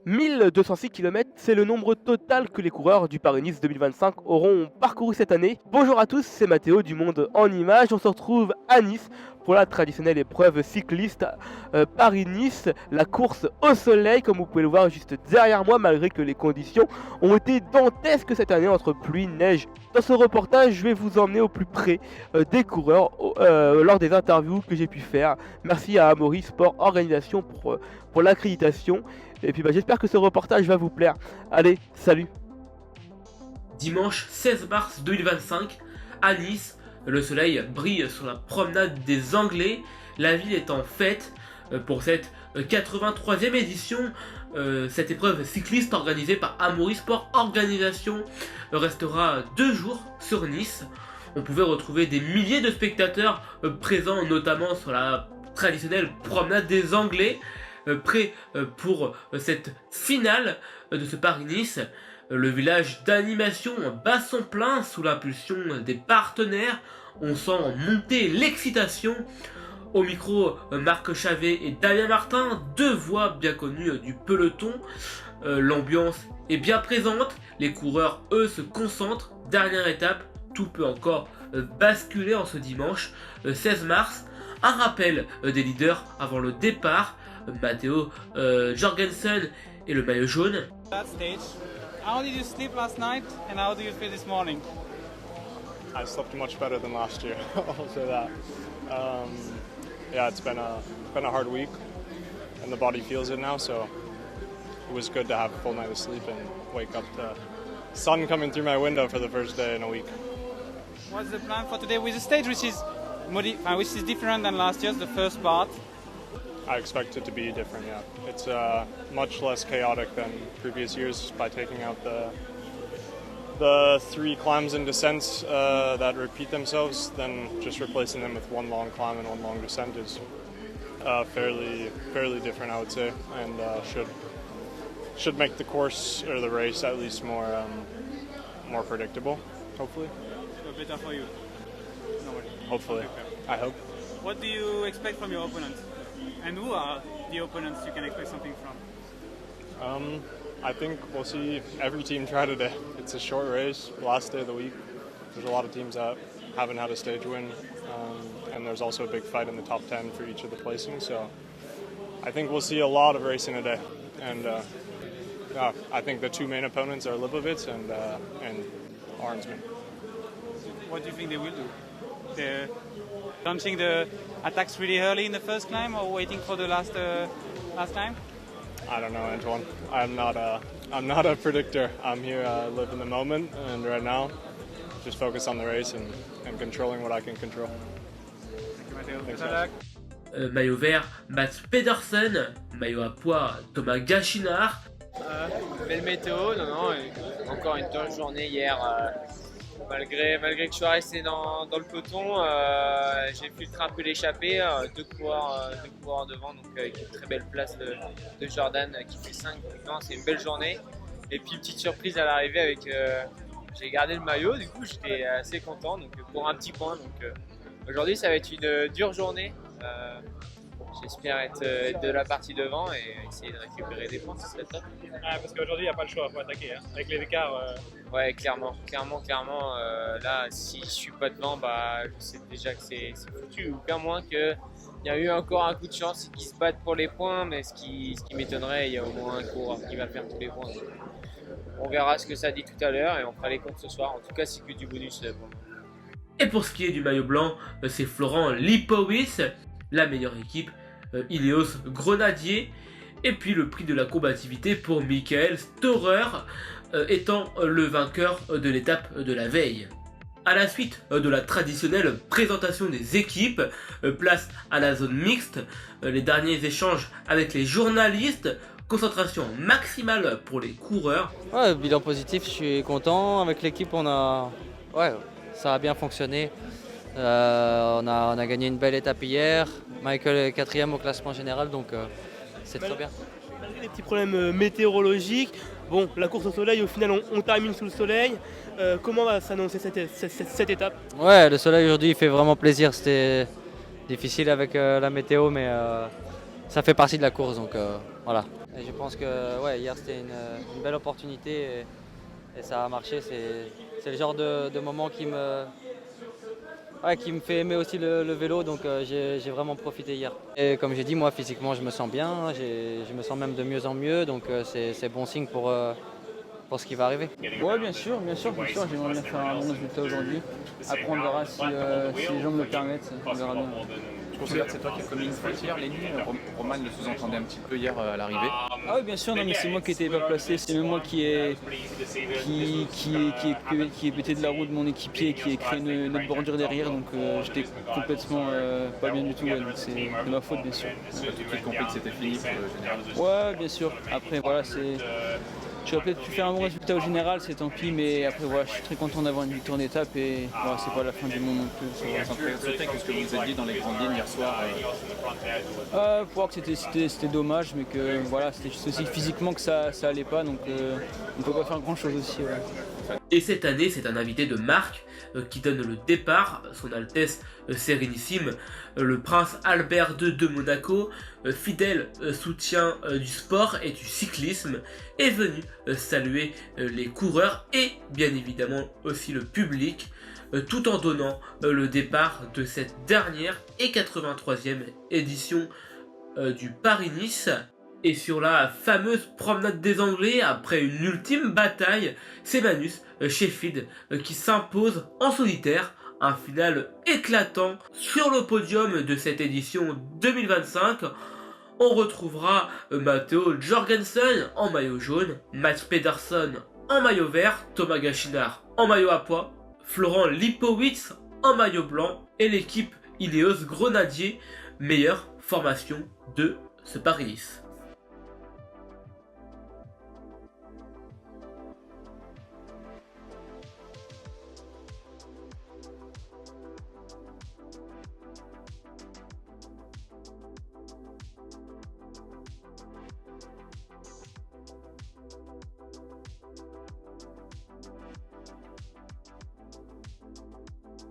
1206 km, c'est le nombre total que les coureurs du Paris-Nice 2025 auront parcouru cette année. Bonjour à tous, c'est Mathéo du Monde en Images. On se retrouve à Nice pour la traditionnelle épreuve cycliste Paris-Nice, la course au soleil, comme vous pouvez le voir juste derrière moi, malgré que les conditions ont été dantesques cette année entre pluie, neige. Dans ce reportage, je vais vous emmener au plus près des coureurs lors des interviews que j'ai pu faire. Merci à Amaury Sport Organisation pour l'accréditation. Et puis j'espère que ce reportage va vous plaire. Allez, salut. Dimanche 16 mars 2025, à Nice, le soleil brille sur la promenade des Anglais. La ville est en fête pour cette 83e édition. Cette épreuve cycliste organisée par Amaury Sport Organisation restera 2 jours sur Nice. On pouvait retrouver des milliers de spectateurs présents notamment sur la traditionnelle promenade des Anglais, prêt pour cette finale de ce Paris-Nice. Le village d'animation bat son plein sous l'impulsion des partenaires. On sent monter l'excitation. Au micro, Marc Chavet et Damien Martin, 2 voix bien connues du peloton. L'ambiance est bien présente, les coureurs eux se concentrent. Dernière étape, tout peut encore basculer en ce dimanche 16 mars. Un rappel des leaders avant le départ. Matteo Jorgensen et le maillot jaune. That stage. How did you sleep last night and how do you feel this morning? I slept much better than last year. I'll say that. Yeah, it's been a hard week, and the body feels it now. So it was good to have a full night of sleep and wake up to sun coming through my window for the first day in a week. What's the plan for today with the stage, which is different than last year's, the first part? I expect it to be different, yeah. It's much less chaotic than previous years by taking out the 3 climbs and descents that repeat themselves, then just replacing them with 1 long climb and 1 long descent is fairly different, I would say, and should make the course or the race at least more predictable, hopefully. So better for you. No worries. Hopefully, I hope. What do you expect from your opponents? And who are the opponents you can expect something from? I think we'll see every team try today. It's a short race, last day of the week. There's a lot of teams that haven't had a stage win, and there's also a big fight in the top 10 for each of the placings. So I think we'll see a lot of racing today. And I think the 2 main opponents are Lipovic and Arnsman. What do you think they will do? They're launching the attacks really early in the first climb or waiting for the last climb? I don't know, Antoine. I'm not a predictor. I'm here live in the moment, and right now just focus on the race and controlling what I can control. Thank you, Matteo. Thanks, Maillot vert, Mats Pedersen. Maillot à pois, Thomas Gachinard. Belle météo, non, encore une bonne journée hier. Malgré que je sois resté dans le peloton, j'ai filtré un peu l'échappée, 2 coureurs devant, donc avec une très belle place de Jordan qui fait 5. Donc c'est une belle journée. Et puis petite surprise à l'arrivée avec, j'ai gardé le maillot, du coup j'étais assez content donc pour un petit point. Donc aujourd'hui ça va être une dure journée. J'espère être de la partie devant et essayer de récupérer des points, ce serait top. Parce qu'aujourd'hui, il n'y a pas le choix, il faut attaquer. Hein. Avec les écarts. Ouais, clairement. Là, si je suis pas devant, je sais déjà que c'est foutu. Ou bien moins qu'il y a eu encore un coup de chance et qu'ils se battent pour les points, mais ce qui m'étonnerait, il y a au moins un coureur qui va faire tous les points. Donc, on verra ce que ça dit tout à l'heure et on fera les comptes ce soir. En tout cas, c'est que du bonus. Et pour ce qui est du maillot blanc, c'est Florent Lipowitz, la meilleure équipe. Ineos Grenadier, et puis le prix de la combativité pour Michael Storer, étant le vainqueur de l'étape de la veille. À la suite de la traditionnelle présentation des équipes, place à la zone mixte, les derniers échanges avec les journalistes, concentration maximale pour les coureurs. Ouais, bilan positif, je suis content. Avec l'équipe, ça a bien fonctionné. On a gagné une belle étape hier. Michael est 4e au classement général, donc c'est très bien. Malgré les petits problèmes météorologiques, bon, la course au soleil, au final, on termine sous le soleil. Comment va s'annoncer cette étape? Ouais, le soleil aujourd'hui, il fait vraiment plaisir. C'était difficile avec la météo, mais ça fait partie de la course, donc voilà. Et je pense que ouais, hier c'était une belle opportunité et ça a marché. C'est le genre de moment qui me fait aimer aussi le vélo, donc j'ai vraiment profité hier. Et comme j'ai dit, moi physiquement je me sens bien, je me sens même de mieux en mieux, donc c'est bon signe pour ce qui va arriver. Ouais, bien sûr, j'aimerais bien faire un bon résultat aujourd'hui. Après, on verra si les gens me le permettent, on verra bien. Je considère que c'est toi qui as commis une faute hier, Lenny. Roman le sous-entendait un petit peu hier à l'arrivée. Ah oui, bien sûr, non, mais c'est moi qui n'étais pas placé, c'est même moi qui ai pété de la roue de mon équipier, qui ai créé une autre bordure derrière, donc j'étais complètement pas bien du tout, ouais, donc c'est de ma faute, bien sûr. Tu as tout de suite compris que c'était fini pour le général. Ouais, bien sûr. Après, voilà, j'aurais peut-être pu faire un bon résultat au général, c'est tant pis, mais après, voilà, je suis très content d'avoir une victoire d'étape et voilà, c'est pas la fin du monde non plus. Ça me fait sauter que ce que vous aviez dans les grandes lignes hier soir. Pour voir que c'était dommage, mais que voilà, c'était juste aussi physiquement que ça allait pas, donc on peut pas faire grand chose aussi. Ouais. Et cette année, c'est un invité de marque qui donne le départ, son Altesse Sérénissime, le prince Albert II de Monaco, fidèle soutien du sport et du cyclisme, est venu saluer les coureurs et bien évidemment aussi le public, tout en donnant le départ de cette dernière et 83e édition du Paris-Nice. Et sur la fameuse promenade des Anglais, après une ultime bataille, c'est Magnus Sheffield qui s'impose en solitaire. Un final éclatant sur le podium de cette édition 2025. On retrouvera Matteo Jorgensen en maillot jaune, Mats Pedersen en maillot vert, Thomas Gachinard en maillot à pois, Florent Lipowitz en maillot blanc et l'équipe Ineos Grenadier, meilleure formation de ce Paris-Nice.